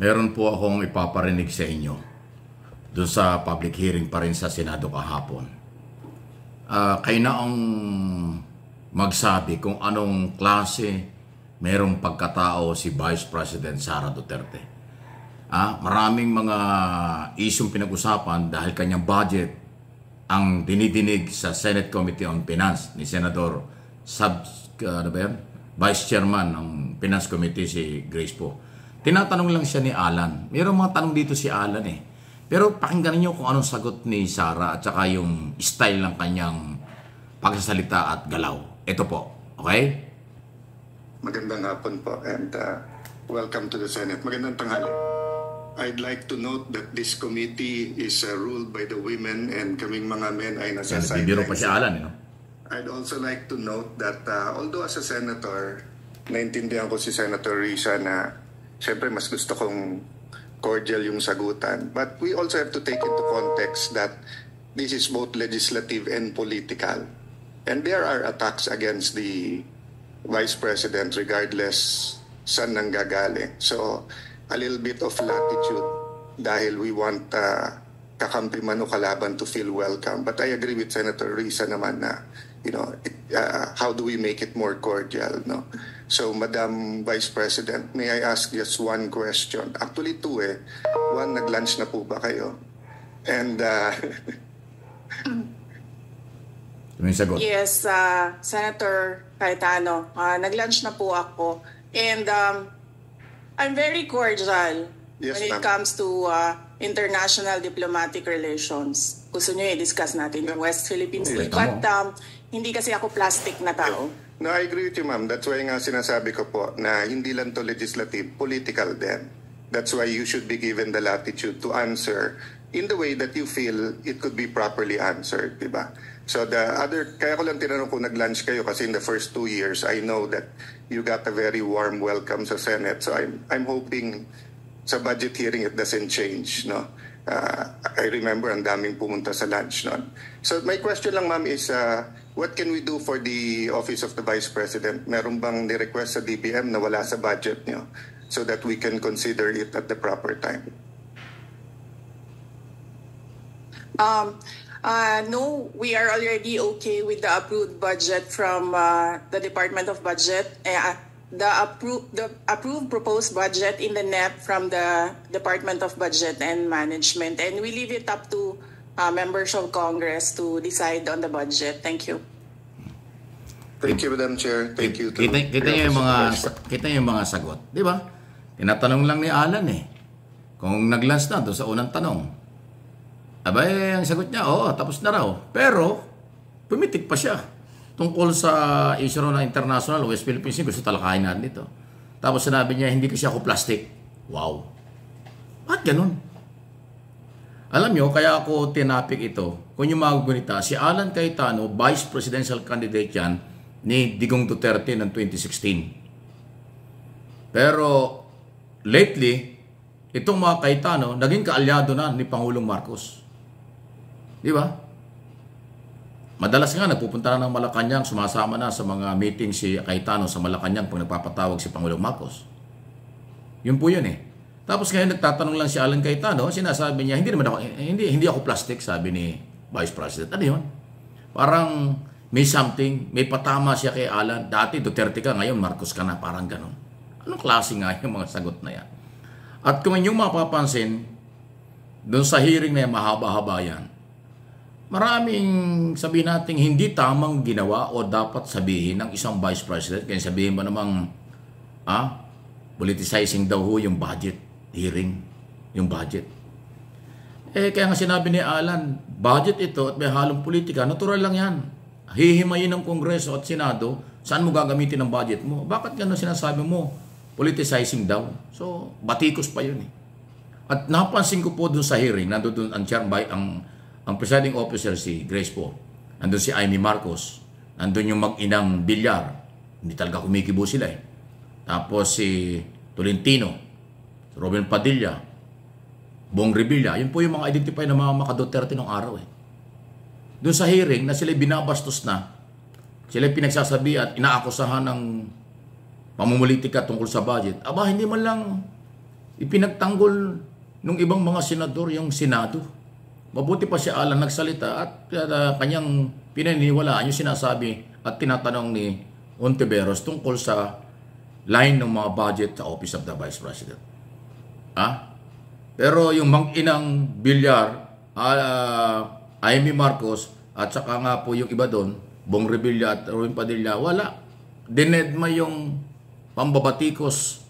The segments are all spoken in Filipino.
Meron po akong ipaparinig sa inyo doon sa public hearing pa rin sa Senado kahapon. Kayo na ang magsabi kung anong klase merong pagkatao si Vice President Sara Duterte. Maraming mga isyong pinag-usapan dahil kanyang budget ang dinidinig sa Senate Committee on Finance ni Senador Vice Chairman ng Finance Committee si Grace po. Tinatanong lang siya ni Alan. Mayroong mga tanong dito si Alan eh. Pero pakinggan niyo kung anong sagot ni Sara at saka yung style ng kanyang pagsasalita at galaw. Ito po. Okay? Magandang hapon po and welcome to the Senate. Magandang tanghali. I'd like to note that this committee is ruled by the women and kaming mga men ay nasa sidelines. Bibiro pa si Alan, no? I'd also like to note that although as a senator, naintindihan ko si Senator Risa na siyempre mas gusto kong cordial yung sagutan. But we also have to take into context that this is both legislative and political. And there are attacks against the Vice President regardless saan nanggagaling. So, a little bit of latitude dahil we want kakampi man o kalaban to feel welcome. But I agree with Senator Risa naman na, how do we make it more cordial, no? So, Madam Vice President, may I ask just one question? Actually, two eh. One, nag-lunch na po ba kayo? And, may sagot. Yes, Senator Cayetano, nag-lunch na po ako. And I'm very cordial when it comes to international diplomatic relations. Gusto nyo i-discuss natin yung West Philippine Sea. But hindi kasi ako plastic na tao. No, I agree with you, ma'am. That's why nga sinasabi ko po na hindi lang to legislative, political din. That's why you should be given the latitude to answer in the way that you feel it could be properly answered, di ba? So kaya ko lang tinanong kung nag-lunch kayo kasi in the first 2 years, I know that you got a very warm welcome sa Senate. So I'm hoping sa budget hearing it doesn't change, no? I remember ang daming pumunta sa lunch noon. So my question lang, ma'am, is what can we do for the Office of the Vice President? Meron bang ni-request sa DBM na wala sa budget niyo so that we can consider it at the proper time? No, we are already okay with the approved budget from the Department of Budget. The approved proposed budget in the NEP from the Department of Budget and Management. And we leave it up to members of Congress to decide on the budget. Thank you. Thank you, Madam Chair. Thank you. Kita niyo yung mga sagot. Di ba? Tinatanong lang ni Alan eh. Kung nag-lunch na doon sa unang tanong. Abay, ang sagot niya, tapos na raw. Pero, pumitik pa siya. Tungkol sa issue na international, West Philippine Sea, gusto talakayin natin dito. Tapos sinabi niya, hindi kasi ako plastic. Wow. Bakit ganun? Alam niyo, kaya ako tinapik ito. Kung yung mga gunita, si Alan Cayetano, Vice Presidential Candidate yan ni Digong Duterte ng 2016. Pero, lately, itong mga Cayetano, naging kaalyado na ni Pangulong Marcos. Di ba? Madalas nga, nagpupunta na ng Malacanang, sumasama na sa mga meeting si Cayetano sa Malacanang pag nagpapatawag si Pangulong Marcos. Yun po yun eh. Tapos ngayon nagtatanong lang si Alan Cayetano, sinasabi niya, hindi ako plastic, sabi ni Vice President. Ano yun? Parang may something, may patama siya kay Alan. Dati Duterte ka, ngayon Marcos ka na, parang ganun. Anong klase nga yung mga sagot na yan? At kung inyong mapapansin, doon sa hearing na yan, mahaba-haba yan, maraming sabihin natin hindi tamang ginawa o dapat sabihin ng isang Vice President. Kaya sabihin mo namang, politicizing daw ho yung budget hearing, yung budget. Kaya nga sinabi ni Alan, budget ito at may halong politika, natural lang yan. Hihimayin ng Kongreso at Senado, saan mo gagamitin ang budget mo? Bakit gano'n sinasabi mo? Politicizing daw. So, batikos pa yun eh. At napansin ko po dun sa hearing, nandun ang ang presiding officer si Grace po. Nandun si Amy Marcos. Nandun yung mag-inang Villar. Hindi talaga kumikibo sila eh. Tapos si Tolentino, Robin Padilla, Bong Revilla. Yun po yung mga identify ng mga maka-Duterte ng araw eh. Doon sa hearing na sila binabastos na, sila pinagsasabi at inaakusahan ng pamumulitika tungkol sa budget. Aba, hindi man lang ipinagtanggol ng ibang mga senador yung Senado. Mabuti pa si Alan nagsalita at kanyang pinaniniwalaan yung sinasabi at tinatanong ni Ontiveros tungkol sa line ng mga budget sa Office of the Vice President. Pero yung mang-inang Villar, Amy Marcos, at saka nga po yung iba doon, Bong Revilla at Ruin Padilla, wala. Dinedma yung pambabatikos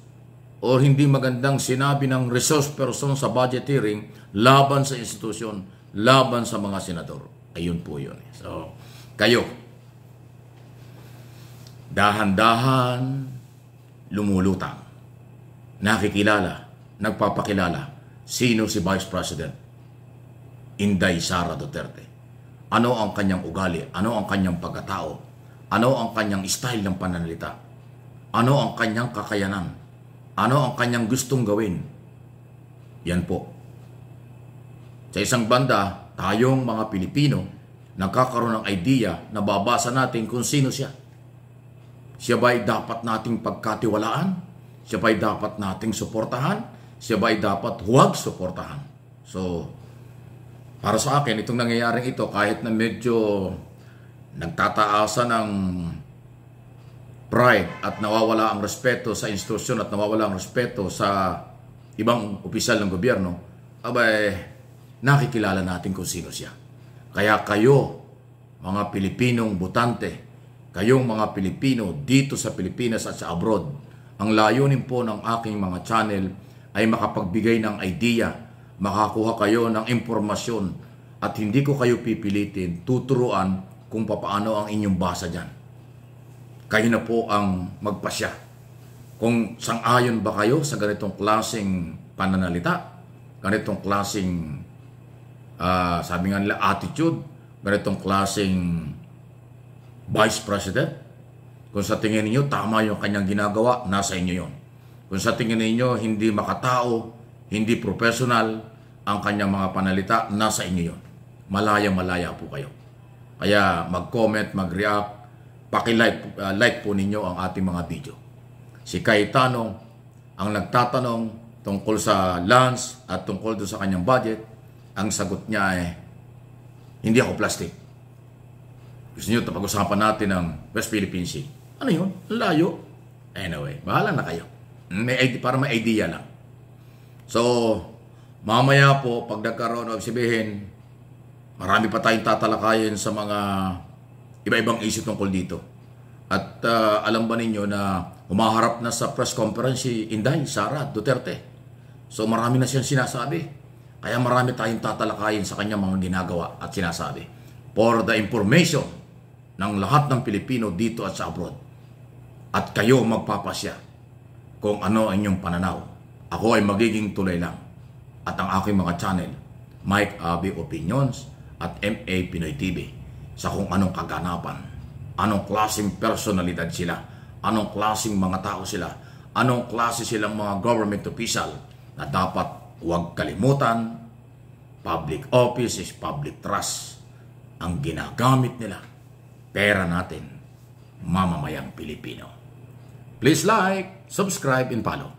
o hindi magandang sinabi ng resource person sa budget hearing laban sa institusyon, laban sa mga senador. Ayun po yun. So, kayo, dahan-dahan, lumulutang, nakikilala, nagpapakilala, sino si Vice President Inday Sara Duterte. Ano ang kanyang ugali? Ano ang kanyang pagkatao? Ano ang kanyang style ng pananalita? Ano ang kanyang kakayanan? Ano ang kanyang gustong gawin? Yan po. Sa isang banda, tayong mga Pilipino, nagkakaroon ng idea na babasa natin kung sino siya. Siya ba'y dapat nating pagkatiwalaan? Siya ba'y dapat nating suportahan? Siya ba'y dapat huwag suportahan? So, para sa akin, itong nangyayaring ito, kahit na medyo nagtataasan ng pride at nawawala ang respeto sa institusyon at nawawala ang respeto sa ibang opisyal ng gobyerno, abay, nakikilala natin kung sino siya. Kaya kayo, mga Pilipinong botante, kayong mga Pilipino dito sa Pilipinas at sa abroad, ang layunin po ng aking mga channel ay makapagbigay ng idea, makakuha kayo ng impormasyon at hindi ko kayo pipilitin, tuturuan kung paano ang inyong basa dyan. Kayo na po ang magpasya. Kung sang-ayon ba kayo sa ganitong klaseng pananalita, ganitong klaseng, sabi nga nila, attitude, ganitong klaseng Vice President, kung sa tingin ninyo tama yung kanyang ginagawa, nasa inyo yon. Kung sa tingin ninyo hindi makatao, hindi professional ang kanyang mga panalita, nasa inyo yon. Malaya-malaya po kayo. Kaya mag-comment, mag-react, like po ninyo ang ating mga video. Si Cayetano ang nagtatanong tungkol sa Lance at tungkol doon sa kanyang budget. Ang sagot niya ay, hindi ako plastic. Gusto niyo pag-usapan natin ng West Philippine Sea. Ano yun? Layo. Anyway, bahala na kayo. Para may idea lang. So, mamaya po, pag nagkaroon o sabihin, marami pa tayong tatalakayin sa mga iba-ibang issue tungkol dito. At alam ba ninyo na humaharap na sa press conference si Inday Sara Duterte. So marami na siyang sinasabi. Kaya marami tayong tatalakayin sa kanyang mga ginagawa at sinasabi. For the information ng lahat ng Pilipino dito at sa abroad. At kayo magpapasya kung ano ang inyong pananaw. Ako ay magiging tulay lang. At ang aking mga channel, Mike Abby Opinions at MA Pinoy TV, sa kung anong kaganapan, anong klaseng personalidad sila, anong klaseng mga tao sila, anong klase silang mga government official na dapat huwag kalimutan. Public office is public trust. Ang ginagamit nila, pera natin, mamamayang Pilipino. Please like, subscribe, and follow.